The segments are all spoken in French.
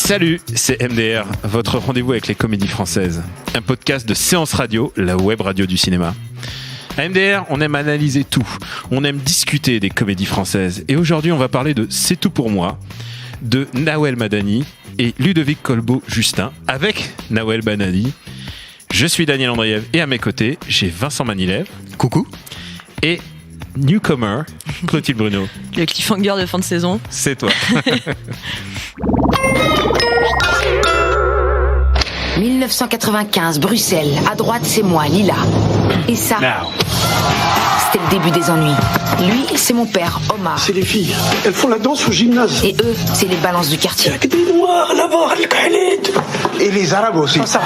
Salut, c'est MDR, votre rendez-vous avec les comédies françaises. Un podcast de Séance Radio, la web radio du cinéma. À MDR, on aime analyser tout. On aime discuter des comédies françaises. Et aujourd'hui, on va parler de C'est tout pour moi, de Nawel Madani et Ludovic Colbeau-Justin, avec Nawel Madani. Je suis Daniel Andriev et à mes côtés, j'ai Vincent Manilev. Coucou. Et newcomer, Clotilde Bruno. Le cliffhanger de fin de saison. C'est toi. 1995, Bruxelles. À droite, c'est moi, Lila. Et ça, c'était le début des ennuis. Lui, c'est mon père, Omar. C'est les filles. Elles font la danse au gymnase. Et eux, c'est les balances du quartier. Avec des noirs là-bas, Al-Khalid. Et les arabes aussi. Ça.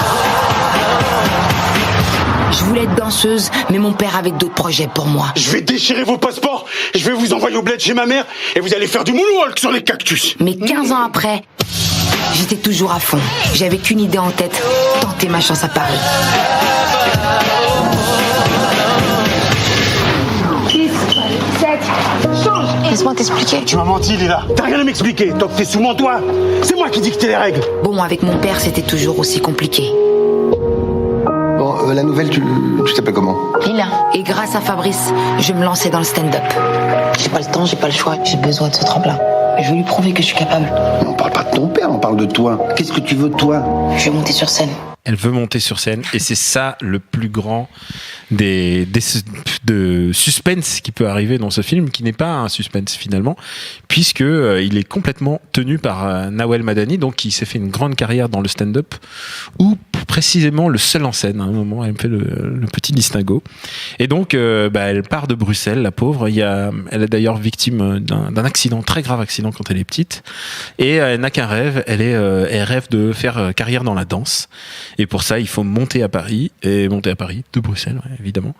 Je voulais être danseuse, mais mon père avait d'autres projets pour moi. Je vais déchirer vos passeports. Je vais vous envoyer au bled chez ma mère. Et vous allez faire du moonwalk sur les cactus. Mais 15 ans après, j'étais toujours à fond. J'avais qu'une idée en tête, tenter ma chance à Paris. 6, 7, change. Laisse-moi t'expliquer. Tu m'as menti, Lila. T'as rien à m'expliquer. Tant que t'es sous mon toit, c'est moi qui dictais les règles. Bon, avec mon père, c'était toujours aussi compliqué. Bon, la nouvelle, tu t'appelles comment? Lila. Et grâce à Fabrice, je me lançais dans le stand-up. J'ai pas le temps, j'ai pas le choix. J'ai besoin de ce tremplin. Je veux lui prouver que je suis capable. Mais on parle pas de ton père, on parle de toi. Qu'est-ce que tu veux de toi? Je vais monter sur scène. Elle veut monter sur scène et c'est ça le plus grand de suspense qui peut arriver dans ce film, qui n'est pas un suspense finalement, puisque il est complètement tenu par Nawel Madani, donc qui s'est fait une grande carrière dans le stand-up, ou précisément le seul en scène. À un moment, elle me fait le petit distinguo. Et donc, elle part de Bruxelles, la pauvre. Elle est d'ailleurs victime d'un accident, très grave accident quand elle est petite, et elle n'a qu'un rêve. Elle rêve de faire carrière dans la danse. Et pour ça, il faut monter à Paris de Bruxelles, ouais, évidemment.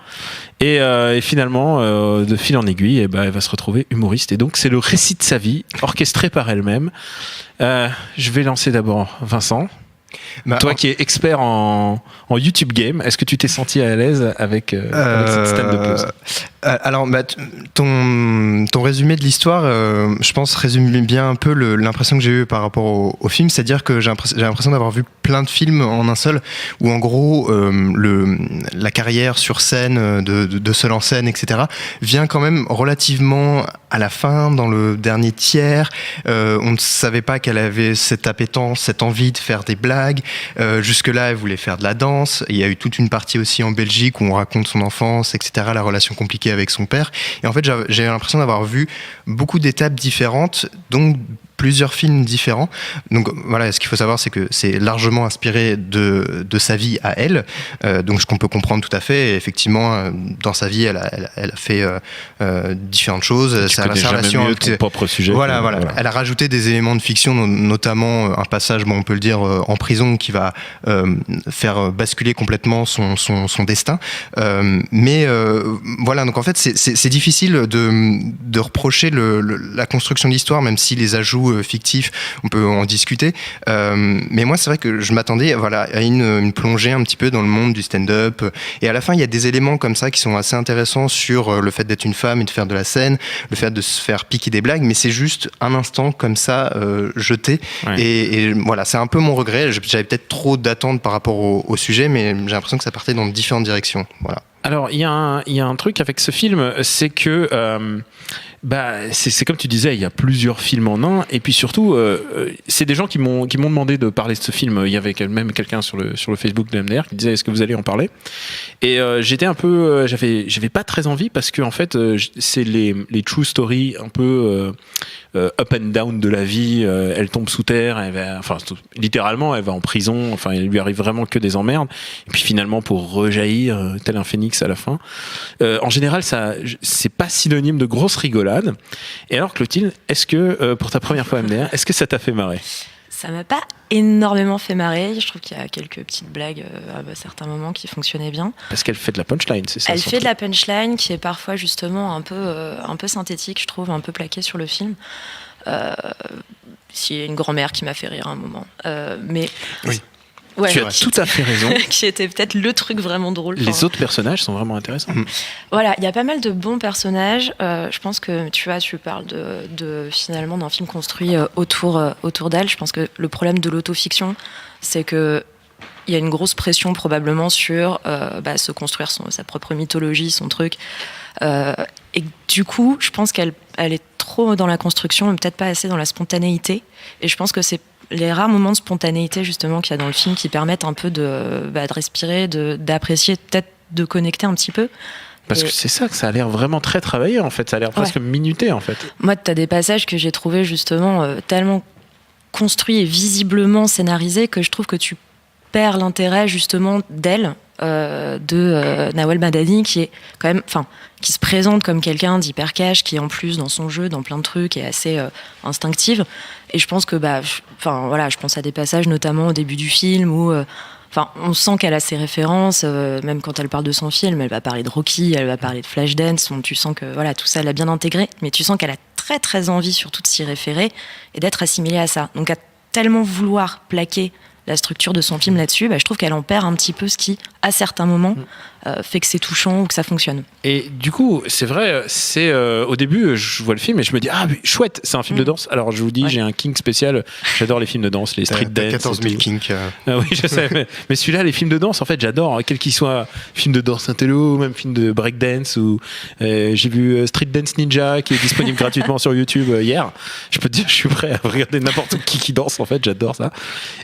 Et finalement, de fil en aiguille, elle va se retrouver humoriste. Et donc, c'est le récit de sa vie, orchestré par elle-même. Je vais lancer d'abord Vincent. Toi qui es expert en YouTube Game, est-ce que tu t'es senti à l'aise avec cette stand-up? Alors, ton résumé de l'histoire, je pense, résume bien un peu l'impression que j'ai eue par rapport au film. C'est-à-dire que j'ai l'impression d'avoir vu plein de films en un seul, où en gros, la carrière sur scène, de seul en scène, etc., vient quand même relativement à la fin, dans le dernier tiers. On ne savait pas qu'elle avait cette appétence, cette envie de faire des blagues. Jusque-là, elle voulait faire de la danse. Il y a eu toute une partie aussi en Belgique où on raconte son enfance, etc., la relation compliquée avec son père. Et en fait, j'ai l'impression d'avoir vu beaucoup d'étapes différentes, donc plusieurs films différents. Donc voilà, ce qu'il faut savoir, c'est que c'est largement inspiré de sa vie à elle, donc ce qu'on peut comprendre tout à fait. Et effectivement, dans sa vie, elle a fait différentes choses. Tu connais jamais mieux ton propre sujet. Voilà. Elle a rajouté des éléments de fiction, notamment un passage, on peut le dire, en prison, qui va faire basculer complètement son destin. Mais voilà, donc en fait, c'est difficile de reprocher la construction de l'histoire, même si les ajouts fictifs, on peut en discuter. Mais moi, c'est vrai que je m'attendais à une plongée un petit peu dans le monde du stand-up. Et à la fin, il y a des éléments comme ça qui sont assez intéressants sur le fait d'être une femme et de faire de la scène, le fait de se faire piquer des blagues, mais c'est juste un instant comme ça, jeté. Ouais. Et voilà, c'est un peu mon regret. J'avais peut-être trop d'attentes par rapport au sujet, mais j'ai l'impression que ça partait dans différentes directions. Voilà. Alors, il y a un truc avec ce film, c'est que c'est comme tu disais, il y a plusieurs films en un, et puis surtout, c'est des gens qui m'ont demandé de parler de ce film. Il y avait même quelqu'un sur le Facebook de MDR qui disait est-ce que vous allez en parler? Et j'étais un peu, j'avais pas très envie parce que en fait, c'est les true stories un peu up and down de la vie. Elle tombe sous terre, littéralement, elle va en prison. Enfin, il lui arrive vraiment que des emmerdes. Et puis finalement, pour rejaillir tel un phénix à la fin. En général, ça, c'est pas synonyme de grosse rigolade. Et alors, Clotilde, est-ce que pour ta première fois à MDR, est-ce que ça t'a fait marrer? Ça m'a pas énormément fait marrer. Je trouve qu'il y a quelques petites blagues à certains moments qui fonctionnaient bien. Parce qu'elle fait de la punchline, c'est ça? Elle fait de la punchline qui est parfois justement un peu synthétique, je trouve, un peu plaquée sur le film. S'il y a une grand-mère qui m'a fait rire à un moment. Mais oui. Ouais, Tu as tout à fait raison. qui était peut-être le truc vraiment drôle. Les autres personnages sont vraiment intéressants. Voilà, il y a pas mal de bons personnages. Je pense que tu parles de finalement d'un film construit autour d'elle. Je pense que le problème de l'autofiction, c'est que il y a une grosse pression probablement sur se construire sa propre mythologie, son truc. Et du coup, je pense qu'elle est trop dans la construction, mais peut-être pas assez dans la spontanéité. Et je pense que c'est les rares moments de spontanéité justement qu'il y a dans le film qui permettent un peu de respirer, d'apprécier, peut-être de connecter un petit peu. Parce que c'est ça que ça a l'air vraiment très travaillé en fait, ça a l'air presque minuté en fait. Moi, t'as des passages que j'ai trouvé justement tellement construits et visiblement scénarisés que je trouve que tu perds l'intérêt justement d'elle, de Nawal Madani, qui est quand même, qui se présente comme quelqu'un d'hyper cash, qui est en plus dans son jeu, dans plein de trucs, est assez instinctive. Et je pense que, je pense à des passages notamment au début du film où, on sent qu'elle a ses références, même quand elle parle de son film, elle va parler de Rocky, elle va parler de Flashdance, tu sens que tout ça, elle a bien intégré, mais tu sens qu'elle a très très envie surtout de s'y référer et d'être assimilée à ça. Donc à tellement vouloir plaquer la structure de son film là-dessus, je trouve qu'elle en perd un petit peu ce qui, à certains moments, fait que c'est touchant ou que ça fonctionne. Et du coup, c'est vrai, au début, je vois le film et je me dis, mais chouette, c'est un film de danse. Alors je vous dis, j'ai un kink spécial, j'adore les films de danse, les street dance. 14 000 kinks. Oui, je sais, mais celui-là, les films de danse, en fait, j'adore, quel qu'il soit, film de danse intello, même film de breakdance, ou j'ai vu Street Dance Ninja, qui est disponible gratuitement sur YouTube hier. Je peux te dire, je suis prêt à regarder n'importe qui danse, en fait, j'adore ça.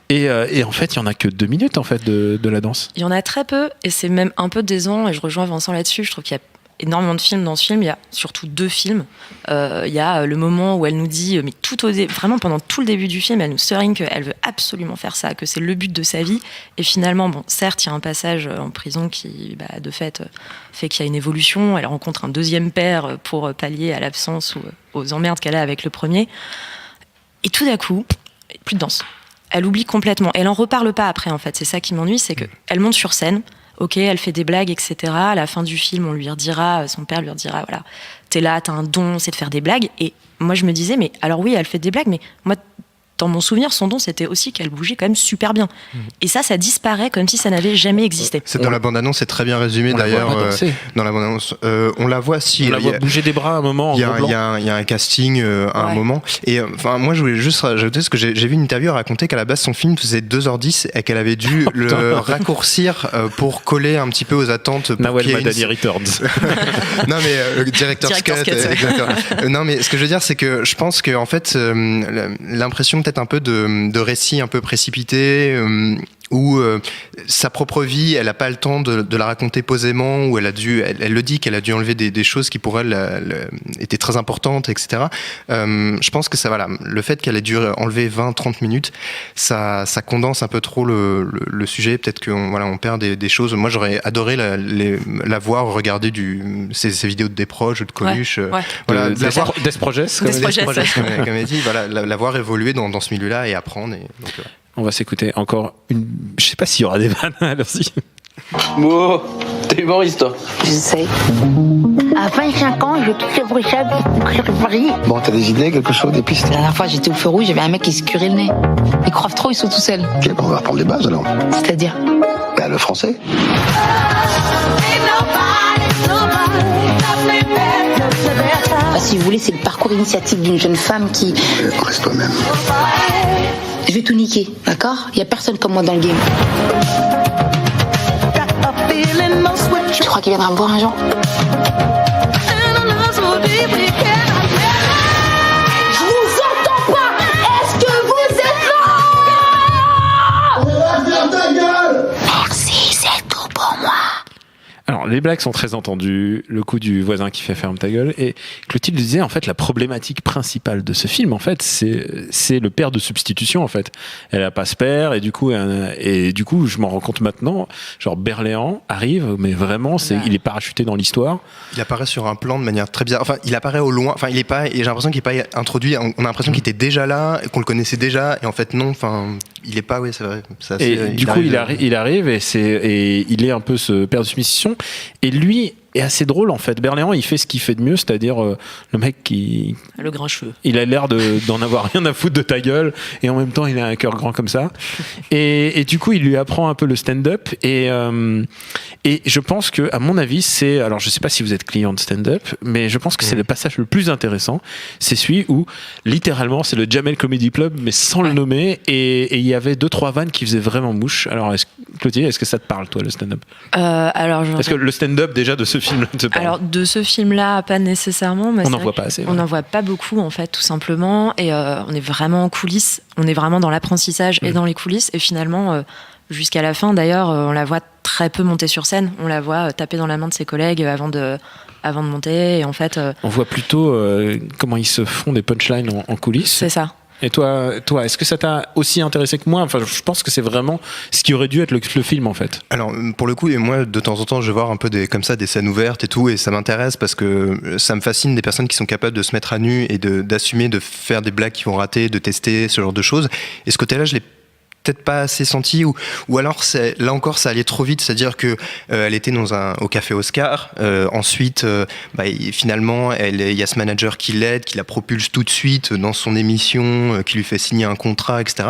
Et en fait, il y en a que 2 minutes, en fait, de la danse. Il y en a très peu, et c'est même un peu décevant, et je rejoins Vincent là-dessus. Je trouve qu'il y a énormément de films dans ce film. Il y a surtout 2 films. Il y a le moment où elle nous dit, mais vraiment pendant tout le début du film, elle nous serigne qu'elle veut absolument faire ça, que c'est le but de sa vie. Et finalement, certes, il y a un passage en prison qui, de fait qu'il y a une évolution. Elle rencontre un 2e père pour pallier à l'absence ou aux emmerdes qu'elle a avec le premier. Et tout d'un coup, plus de danse. Elle oublie complètement. Elle en reparle pas après, en fait. C'est ça qui m'ennuie, c'est qu'elle monte sur scène. Ok, elle fait des blagues, etc. À la fin du film, son père lui redira, voilà, t'es là, t'as un don, c'est de faire des blagues. Et moi, je me disais, mais alors oui, elle fait des blagues, mais moi, dans mon souvenir, son don, c'était aussi qu'elle bougeait quand même super bien. Et ça disparaît comme si ça n'avait jamais existé. C'est dans la bande-annonce, c'est très bien résumé d'ailleurs. Dans la bande-annonce, on la voit bouger des bras à un moment. Il y a un casting à un moment. Et moi, je voulais juste rajouter ce que j'ai vu une interview raconter qu'à la base, son film faisait 2h10 et qu'elle avait dû le raccourcir pour coller un petit peu aux attentes. Nawal Madani Returns. Non, mais Director's Cut. Exactement. Non, mais ce que je veux dire, c'est que je pense que en fait, l'impression peut-être un peu de récit un peu précipité où sa propre vie, elle n'a pas le temps de la raconter posément, où elle le dit qu'elle a dû enlever des choses qui pour elle étaient très importantes, etc. Je pense que ça, le fait qu'elle ait dû enlever 20-30 minutes, ça condense un peu trop le sujet. Peut-être qu'on perd des choses. Moi, j'aurais adoré la voir regarder ces vidéos de Desproges ou de Coluche. Desproges, comme elle dit, la voir évoluer dans ce milieu-là et apprendre. On va s'écouter encore une. Je sais pas s'il y aura des vannes, allons-y. Mo, t'es humoriste, toi. J'essaye. À 25 ans, je quitte le Bruxelles pour Paris. Bon, t'as des idées, quelque chose, des pistes? La dernière fois, j'étais au feu rouge, il y avait un mec qui se curait le nez. Ils croient trop, ils sont tout seuls. Ok, on va reprendre les bases alors. C'est-à-dire? Le français. Si vous voulez, c'est le parcours initiatique d'une jeune femme qui... Reste toi-même. Je vais tout niquer, d'accord? Il y a personne comme moi dans le game. Tu crois qu'il viendra me voir un jour? Je vous entends pas. Est-ce que vous êtes là? Merci, c'est tout pour moi. Alors, les blagues sont très entendues, le coup du voisin qui fait ferme ta gueule, et Clotilde disait, en fait, la problématique principale de ce film, en fait, c'est le père de substitution, en fait. Elle a pas ce père, et du coup, je m'en rends compte maintenant, genre, Berléand arrive, mais vraiment, il est parachuté dans l'histoire. Il apparaît sur un plan de manière très bizarre, il apparaît au loin, il est pas, et j'ai l'impression qu'il est pas introduit, on a l'impression qu'il était déjà là, qu'on le connaissait déjà, et en fait, non, il est pas, oui, c'est vrai. Et du coup, il arrive, et il est un peu ce père de substitution. Et lui est assez drôle en fait. Berléand, il fait ce qu'il fait de mieux, c'est-à-dire le mec qui... Le grincheux. Il a l'air d'en avoir rien à foutre de ta gueule, et en même temps, il a un cœur grand comme ça. Et du coup, il lui apprend un peu le stand-up, et je pense que, à mon avis, c'est... Alors, je sais pas si vous êtes client de stand-up, mais je pense que c'est le passage le plus intéressant. C'est celui où, littéralement, c'est le Jamel Comedy Club, mais sans le nommer, et il y avait 2-3 vannes qui faisaient vraiment mouche. Alors, Clotilde, est-ce que ça te parle, toi, le stand-up? Est-ce que le stand-up, déjà, de ce film-là te parle? Alors, de ce film-là, pas nécessairement. Mais on n'en voit pas assez. On n'en voit pas beaucoup, en fait, tout simplement. Et on est vraiment en coulisses. On est vraiment dans l'apprentissage et dans les coulisses. Et finalement, jusqu'à la fin, d'ailleurs, on la voit très peu monter sur scène. On la voit taper dans la main de ses collègues avant de monter. Et en fait, on voit plutôt comment ils se font des punchlines en coulisses. C'est ça. Et toi, est-ce que ça t'a aussi intéressé que moi? Enfin, je pense que c'est vraiment ce qui aurait dû être le film, en fait. Alors, pour le coup, et moi, de temps en temps, je vais voir un peu des scènes ouvertes et tout, et ça m'intéresse parce que ça me fascine des personnes qui sont capables de se mettre à nu et d'assumer, de faire des blagues qui vont rater, de tester ce genre de choses. Et ce côté-là, je l'ai peut-être pas assez senti, ou alors là encore ça allait trop vite, c'est-à-dire que elle était au café Oscar, ensuite finalement il y a ce manager qui l'aide, qui la propulse tout de suite dans son émission, qui lui fait signer un contrat, etc.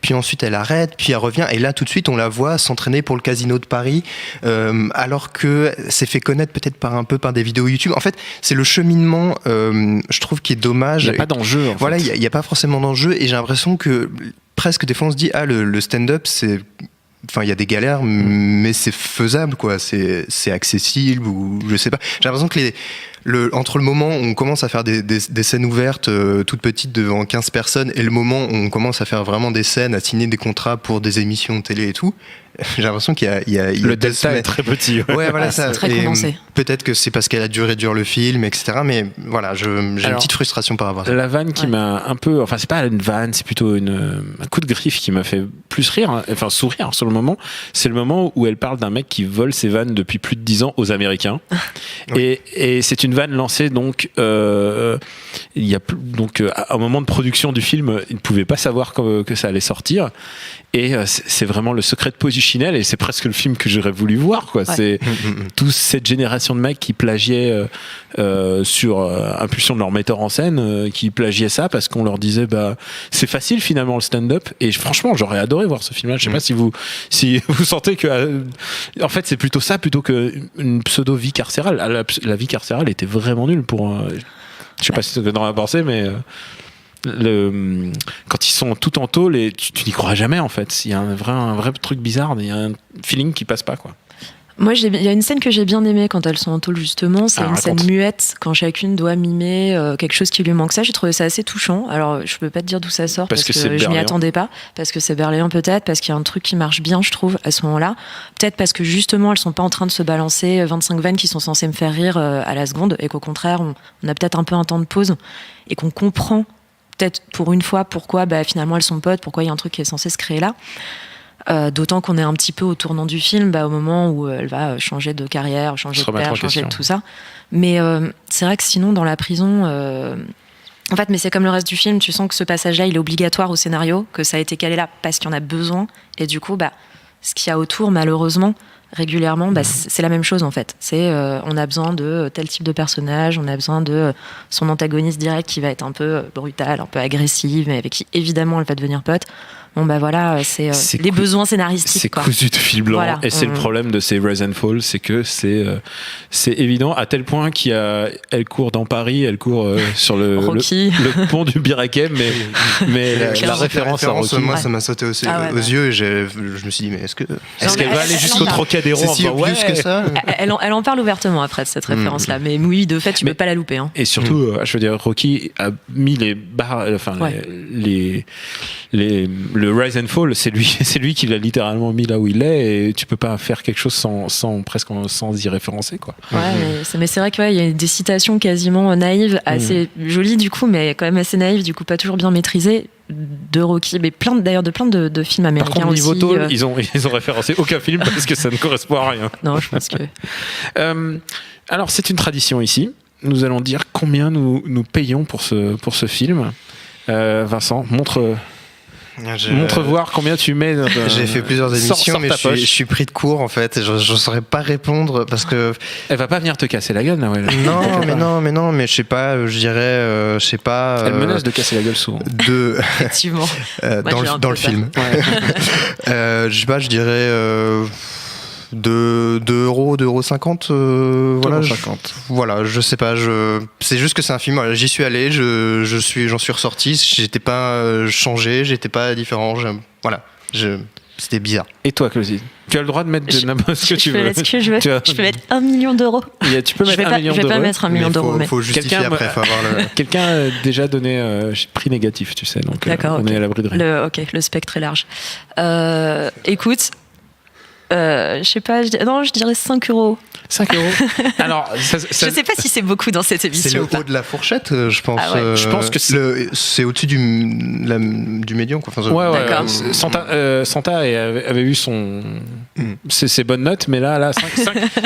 Puis ensuite elle arrête, puis elle revient, et là tout de suite on la voit s'entraîner pour le Casino de Paris, alors que c'est fait connaître peut-être par des vidéos YouTube. En fait c'est le cheminement, je trouve, qui est dommage. Il n'y a pas d'enjeu, en fait. Voilà, il n'y a pas forcément d'enjeu, et j'ai l'impression que presque des fois on se dit le stand-up, c'est, enfin il y a des galères, mais c'est faisable, quoi, c'est accessible, ou je sais pas. J'ai l'impression que entre le moment où on commence à faire des scènes ouvertes toutes petites devant 15 personnes et le moment où on commence à faire vraiment des scènes, à signer des contrats pour des émissions télé et tout, j'ai l'impression qu'il y a le delta est très petit. Ouais, voilà, ça. C'est très condensé. Peut-être que c'est parce qu'elle a dû réduire le film, etc. Mais voilà, j'ai une petite frustration par rapport à ça. La vanne qui m'a un peu, enfin c'est pas une vanne, c'est plutôt un coup de griffe qui m'a fait plus rire, hein, enfin sourire sur le moment. C'est le moment où elle parle d'un mec qui vole ses vannes depuis plus de 10 ans aux Américains. Oui. Et c'est une vanne lancée donc il y a à un moment de production du film, ils ne pouvaient pas savoir que ça allait sortir. Et c'est vraiment le secret de Polichinelle, et c'est presque le film que j'aurais voulu voir, quoi. Ouais. C'est toute cette génération de mecs qui plagiaient sur impulsion de leur metteur en scène, qui plagiaient ça parce qu'on leur disait c'est facile finalement le stand-up. Et franchement, j'aurais adoré voir ce film-là. Je sais pas si vous sentez que en fait c'est plutôt ça plutôt qu'une pseudo vie carcérale. La vie carcérale était vraiment nulle pour. Je sais pas si tu en as pensé, mais. Quand ils sont tout en tôle, et tu n'y crois jamais en fait. Il y a un vrai truc bizarre, il y a un feeling qui passe pas, quoi. Moi, il y a une scène que j'ai bien aimée quand elles sont en tôle, justement. C'est scène muette, quand chacune doit mimer quelque chose qui lui manque. Ça, j'ai trouvé ça assez touchant. Alors, je peux pas te dire d'où ça sort, parce que je m'y attendais pas. Parce que c'est Berléand, peut-être, parce qu'il y a un truc qui marche bien, je trouve, à ce moment-là. Peut-être parce que, justement, elles sont pas en train de se balancer 25 vannes qui sont censées me faire rire à la seconde, et qu'au contraire, on a peut-être un peu un temps de pause, et qu'on comprend peut-être pour une fois pourquoi finalement elles sont potes, pourquoi il y a un truc qui est censé se créer là. D'autant qu'on est un petit peu au tournant du film, au moment où elle va changer de carrière, changer de père, changer de tout ça. Mais c'est vrai que sinon, dans la prison, en fait, mais c'est comme le reste du film, tu sens que ce passage-là, il est obligatoire au scénario, que ça a été calé là parce qu'il y en a besoin, et du coup, ce qu'il y a autour, malheureusement, régulièrement, c'est la même chose en fait. C'est on a besoin de tel type de personnage, on a besoin de son antagoniste direct qui va être un peu brutal, un peu agressif, mais avec qui évidemment elle va devenir pote. Bon voilà, c'est les besoins scénaristiques. C'est cousu de fil blanc, voilà. Et c'est le problème de ces Rise and Fall, c'est que c'est évident à tel point elle court dans Paris, elle court sur le pont du Birakem, mais la référence à Rocky, moi ça m'a sauté aux yeux, et je me suis dit mais est-ce qu'elle va aller jusqu'au Trocadéro en disant que ça elle en parle ouvertement après de cette référence-là, mais oui, de fait tu peux pas la louper. Hein. Et surtout, je veux dire, Rocky a mis les barres, enfin le Rise and Fall, c'est lui qui l'a littéralement mis là où il est, et tu peux pas faire quelque chose sans y référencer, quoi. Ouais, mais c'est vrai qu'il y a des citations quasiment naïves, assez jolies du coup, mais quand même assez naïves, du coup pas toujours bien maîtrisées, de Rocky, mais d'ailleurs de plein de films américains. Par contre, niveau aussi. Tôle, ils ont référencé aucun film parce que ça ne correspond à rien. Non, je pense que. Alors c'est une tradition ici. Nous allons dire combien nous payons pour ce film. Vincent, montre. Montre voir combien tu mets. J'ai fait plusieurs émissions, mais je suis pris de court en fait. Je ne saurais pas répondre parce que. Elle va pas venir te casser la gueule, Nawel. Non, mais je sais pas. Je dirais, je sais pas. Elle menace de casser la gueule souvent. Effectivement. Dans le film. Ouais. Je sais pas. Je dirais. 2 €, 2,50 €. Voilà, je sais pas. C'est juste que c'est un film. Voilà, j'y suis allé, j'en suis ressorti. J'étais pas changé, j'étais pas différent. C'était bizarre. Et toi, Closy, tu as le droit de mettre ce que tu veux. Je peux mettre 1 million d'euros. Tu peux mettre 1 million d'euros. Je vais pas mettre 1 million d'euros. Il faut justifier après. Quelqu'un a déjà donné prix négatif, tu sais. Donc on est à l'abri de rien. Le spectre est large. Écoute. Je sais pas, je dirais 5 €. 5 €. Alors, je sais pas si c'est beaucoup dans cette émission. C'est le haut de la fourchette, je pense. Ah ouais. Je pense que c'est au-dessus du médian, quoi. Enfin, ouais. Santa avait eu ses bonnes notes, mais là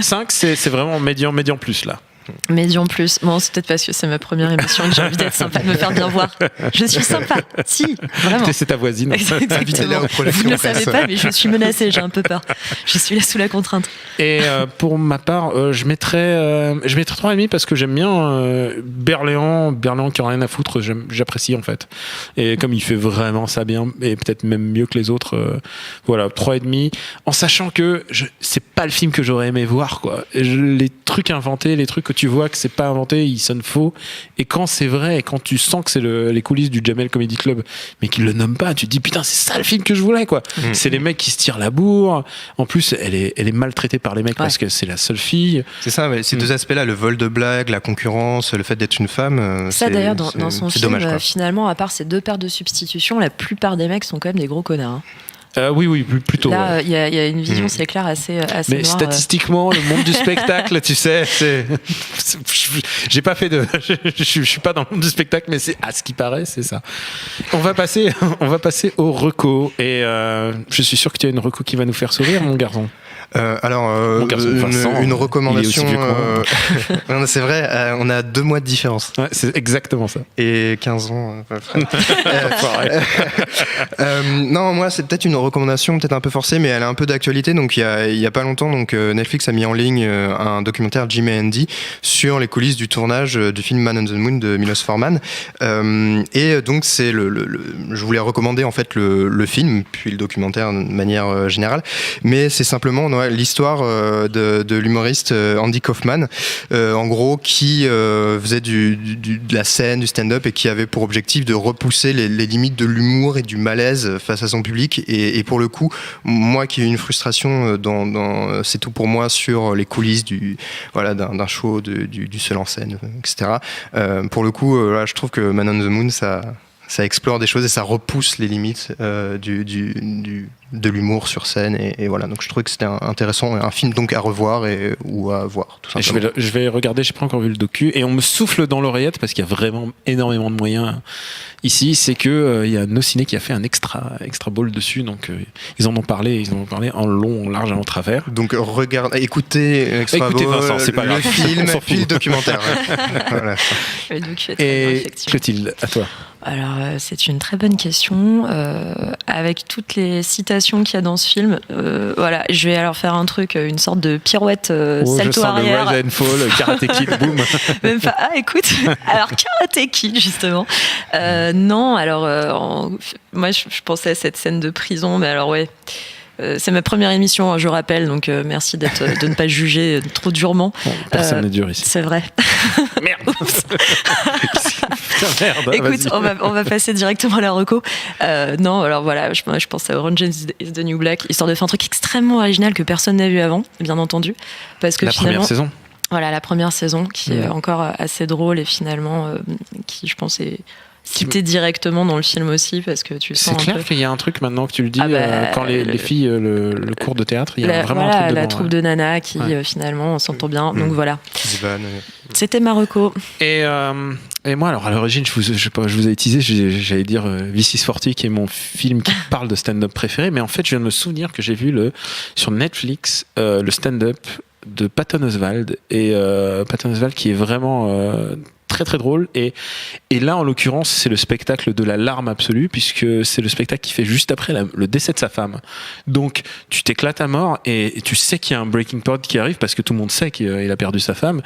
5 c'est vraiment médian plus là. Médian plus. Bon, c'est peut-être parce que c'est ma première émission et que j'ai envie d'être sympa, de me faire bien voir. Je suis sympa. Si, vraiment. C'est ta voisine. Exactement. Vous ne le savez pas, mais je suis menacée, j'ai un peu peur. Je suis là sous la contrainte. Et pour ma part, je mettrais 3,5 parce que j'aime bien Berléand qui n'a rien à foutre, j'apprécie en fait. Et comme il fait vraiment ça bien, et peut-être même mieux que les autres, voilà, 3,5. En sachant que c'est pas le film que j'aurais aimé voir, quoi. Les trucs inventés, les trucs que tu vois que c'est pas inventé, ils sonnent faux. Et quand c'est vrai, et quand tu sens que c'est les coulisses du Jamel Comedy Club, mais qu'ils le nomment pas, tu te dis putain, c'est ça le film que je voulais, quoi. C'est les mecs qui se tirent la bourre. En plus, elle est maltraitée par les mecs parce que c'est la seule fille. C'est ça, mais ces deux aspects-là, le vol de blagues, la concurrence, le fait d'être une femme. Ça d'ailleurs, dans son film, dommage, finalement, à part ces 2 paires de substitutions, la plupart des mecs sont quand même des gros connards. Oui, plutôt. Là, il y a une vision, c'est clair, assez mais noire. Statistiquement, le monde du spectacle, tu sais, j'ai pas fait je suis pas dans le monde du spectacle, mais c'est à ce qui paraît, c'est ça. On va passer au reco, et je suis sûr que tu as une reco qui va nous faire sourire, mon garçon. Alors, une recommandation. C'est vrai, on a 2 mois de différence. Ouais, c'est exactement ça. Et 15 ans. Non, moi, c'est peut-être une recommandation, peut-être un peu forcée, mais elle a un peu d'actualité. Donc, il y a pas longtemps, Netflix a mis en ligne un documentaire Jim et Andy sur les coulisses du tournage du film Man on the Moon de Milos Forman. Et donc, je voulais recommander en fait le film, puis le documentaire de manière générale. Mais c'est simplement l'histoire de l'humoriste Andy Kaufman, en gros, qui faisait de la scène, du stand-up, et qui avait pour objectif de repousser les limites de l'humour et du malaise face à son public. Et pour le coup, moi qui ai eu une frustration dans C'est tout pour moi sur les coulisses d'un show, du seul en scène, etc. Pour le coup, là, je trouve que Man on the Moon, ça explore des choses et ça repousse les limites de l'humour sur scène, et voilà, donc je trouvais que c'était intéressant, un film donc à revoir ou à voir tout simplement. Je vais regarder, j'ai pas encore vu le docu, et on me souffle dans l'oreillette parce qu'il y a vraiment énormément de moyens ici, c'est que il y a Nociné qui a fait un extra ball dessus, donc ils en ont parlé en long, en large et en travers. Donc écoutez Vincent, c'est pas le grave. film puis le documentaire. Voilà. Le docu est très bon, effectivement. Clotilde, à toi. Alors, c'est une très bonne question. Avec toutes les citations qu'il y a dans ce film, voilà, je vais alors faire un truc, une sorte de pirouette salto arrière. Rise and Fall, Karate Kid, boum. Même pas. Ah, écoute, alors Karate Kid, justement. Non, alors, moi, je pensais à cette scène de prison, mais alors, ouais. C'est ma première émission, je rappelle, donc merci de ne pas juger trop durement. Bon, personne n'est dur ici. C'est vrai. Merde. Putain, merde. Écoute, on va passer directement à la reco. Non, alors voilà, je pense à Orange is the New Black, histoire de faire un truc extrêmement original que personne n'a vu avant, bien entendu, parce que finalement, première saison. Voilà, la première saison qui est encore assez drôle et finalement qui, je pense, est cité directement dans le film aussi, parce que tu sens. C'est clair qu'il y a un truc maintenant que tu le dis, quand les filles, le cours de théâtre, il y a vraiment un truc dedans. La troupe de Nana qui finalement on s'entend bien, donc voilà. C'était Marocco. Et moi, alors à l'origine, je vous ai teasé, j'allais dire VC40, qui est mon film qui parle de stand-up préféré, mais en fait, je viens de me souvenir que j'ai vu sur Netflix le stand-up de Patton Oswalt, et Patton Oswalt qui est vraiment très très drôle. Et là, en l'occurrence, c'est le spectacle de la larme absolue, puisque c'est le spectacle qui fait juste après le décès de sa femme. Donc, tu t'éclates à mort et tu sais qu'il y a un breaking point qui arrive parce que tout le monde sait qu'il a perdu sa femme.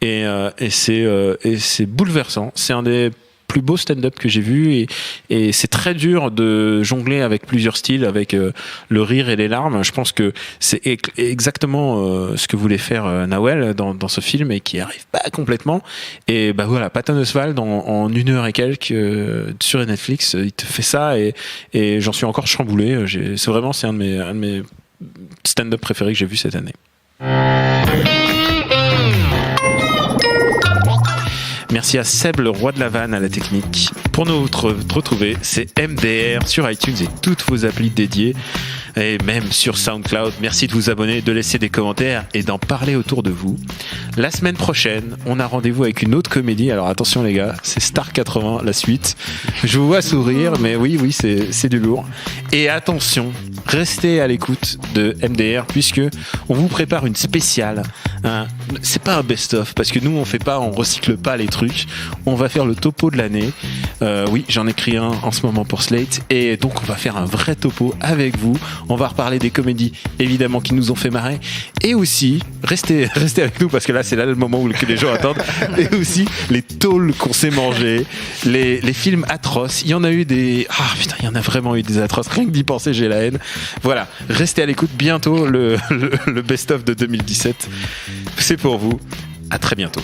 Et c'est bouleversant. C'est un des plus beau stand-up que j'ai vu et c'est très dur de jongler avec plusieurs styles, avec le rire et les larmes. Je pense que c'est exactement ce que voulait faire Nawel dans ce film et qui arrive pas complètement. Et bah voilà, Patton Oswalt en 1 heure et quelques sur Netflix, il te fait ça et j'en suis encore chamboulé. C'est un de mes stand-up préférés que j'ai vu cette année. Merci à Seb, le roi de la vanne, à la technique. Pour nous retrouver, c'est MDR sur iTunes et toutes vos applis dédiées. Et même sur SoundCloud. Merci de vous abonner, de laisser des commentaires et d'en parler autour de vous. La semaine prochaine, on a rendez-vous avec une autre comédie. Alors attention les gars, c'est Star 80, la suite. Je vous vois sourire, mais oui, c'est du lourd. Et attention, restez à l'écoute de MDR puisque on vous prépare une spéciale. C'est pas un best-of parce que nous on recycle pas les trucs. On va faire le topo de l'année. Oui, j'en écris un en ce moment pour Slate et donc on va faire un vrai topo avec vous. On va reparler des comédies évidemment qui nous ont fait marrer et aussi restez avec nous parce que là c'est le moment où les gens attendent et aussi les tôles qu'on s'est mangées, les films atroces. Il y en a eu il y en a vraiment eu des atroces. Rien que d'y penser j'ai la haine. Voilà, restez à l'écoute. Bientôt le best-of de 2017. C'est pour vous. À très bientôt.